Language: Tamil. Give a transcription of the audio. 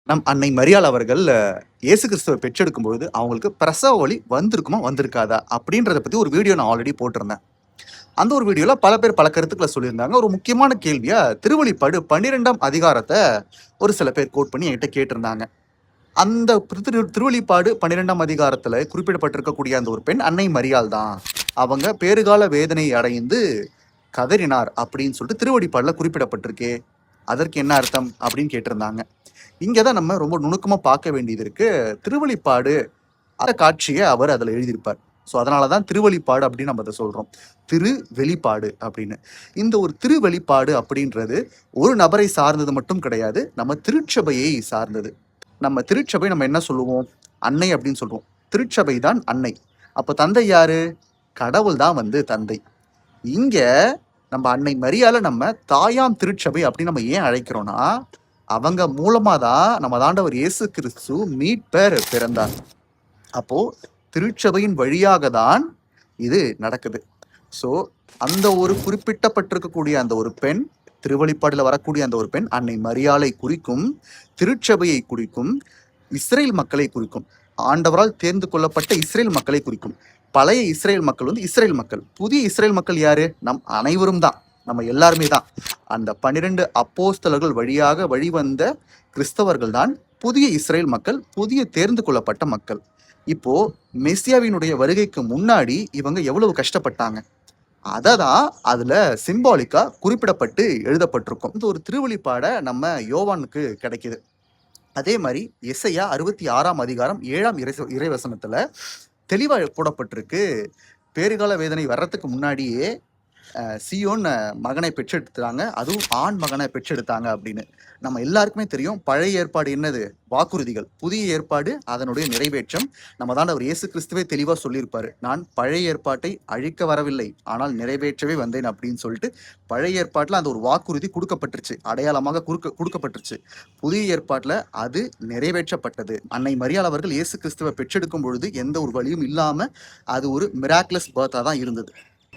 நம் அன்னை மரியாள் அவர்கள் இயேசு கிறிஸ்துவை பெற்றெடுக்கும் பொழுது அவங்களுக்கு பிரசவ வலி வந்திருக்குமா வந்திருக்காதா அப்படின்றத பத்தி ஒரு வீடியோ நான் ஆல்ரெடி போட்டிருந்தேன். அந்த ஒரு வீடியோல பல பேர் பல கருத்துக்களை சொல்லியிருந்தாங்க. ஒரு முக்கியமான கேள்வியா திருவெளிப்பாடு 12ஆம் அதிகாரத்த ஒரு சில பேர் கோட் பண்ணி என்கிட்ட கேட்டிருந்தாங்க. அந்த திருவெளிப்பாடு 12ஆம் அதிகாரத்துல குறிப்பிடப்பட்டிருக்கக்கூடிய அந்த ஒரு பெண் அன்னை மரியாள் தான். அவங்க பேறுகால வேதனை அடைந்து கதறினார் அப்படின்னு சொல்லிட்டு திருவெளிப்பாடுல குறிப்பிடப்பட்டிருக்கே, அதற்கு என்ன அர்த்தம் அப்படின்னு கேட்டிருந்தாங்க. இங்கதான் நம்ம ரொம்ப நுணுக்கமா பார்க்க வேண்டியது இருக்கு. திருவெளிப்பாடு அந்த காட்சியை அவர் அதுல எழுதியிருப்பார். ஸோ அதனாலதான் திருவெளிப்பாடு அப்படின்னு நம்ம அதை சொல்றோம். திரு வெளிப்பாடு அப்படின்னு. இந்த ஒரு திருவெளிப்பாடு அப்படின்றது ஒரு நபரை சார்ந்தது மட்டும் கிடையாது, நம்ம திருச்சபையை சார்ந்தது. நம்ம திருச்சபை நம்ம என்ன சொல்லுவோம்? அன்னை அப்படின்னு சொல்லுவோம். திருச்சபை தான் அன்னை. அப்ப தந்தை யாரு? கடவுள் தான் தந்தை. இங்க நம்ம அன்னை மரியாளை நம்ம தாயாம் திருச்சபை அப்படின்னு நம்ம ஏன் அழைக்கிறோம்னா, அவங்க மூலமா தான் நம்ம ஆண்டவர் இயேசு கிறிஸ்து மீட்பர் பிறந்தார். அப்போ திருச்சபையின் வழியாக தான் இது நடக்குது. ஸோ அந்த ஒரு குறிப்பிட்டப்பட்டிருக்கக்கூடிய அந்த ஒரு பெண், திருவெளிப்பாடுல வரக்கூடிய அந்த ஒரு பெண் அன்னை மரியாளை குறிக்கும், திருச்சபையை குறிக்கும், இஸ்ரேல் மக்களை குறிக்கும், ஆண்டவரால் தேர்ந்து கொள்ளப்பட்ட இஸ்ரேல் மக்களை குறிக்கும். பழைய இஸ்ரேல் மக்கள் இஸ்ரேல் மக்கள். புதிய இஸ்ரேல் மக்கள் யாரு? நம் அனைவரும் தான், நம்ம எல்லாருமே தான். அந்த 12 அப்போஸ்தலர்கள் வழியாக வழிவந்த கிறிஸ்தவர்கள் தான் புதிய இஸ்ரேல் மக்கள், புதிய தேர்ந்து கொள்ளப்பட்ட மக்கள். இப்போ மெஸ்ஸியாவினுடைய வருகைக்கு முன்னாடி இவங்க எவ்வளவு கஷ்டப்பட்டாங்க, அததான் அதுல சிம்பாலிக்கா குறிப்பிடப்பட்டு எழுதப்பட்டிருக்கும். இந்த ஒரு திருவெளிப்பாட நம்ம யோவானுக்கு கிடைக்குது. அதே மாதிரி எசையா 66ஆம் அதிகாரம் 7ஆம் இறைவசனத்துல தெளிவா போடப்பட்டிருக்கு. பேறுகால வேதனை வர்றதுக்கு முன்னாடியே சியோன் மகனை பெற்றெடுத்தாங்க, அதுவும் ஆண் மகனை பெற்றெடுத்தாங்க அப்படின்னு. நம்ம எல்லாருக்குமே தெரியும். பழைய ஏற்பாடு என்னது? வாக்குறுதிகள். புதிய ஏற்பாடு அதனுடைய நிறைவேற்றம். நம்ம தான் அவர் இயேசு கிறிஸ்துவே தெளிவா சொல்லியிருப்பாரு, நான் பழைய ஏற்பாட்டை அழிக்க வரவில்லை, ஆனால் நிறைவேற்றவே வந்தேன் அப்படின்னு சொல்லிட்டு. பழைய ஏற்பாட்டுல அந்த ஒரு வாக்குறுதி கொடுக்கப்பட்டுருச்சு, அடையாளமாக கொடுக்கப்பட்டுருச்சு. புதிய ஏற்பாட்டுல அது நிறைவேற்றப்பட்டது. அன்னை மரியாள் அவர்கள் இயேசு கிறிஸ்துவை பெற்றெடுக்கும் பொழுது எந்த ஒரு வழியும் இல்லாம அது ஒரு மிராக்குலஸ் பர்த்தா தான் இருந்தது.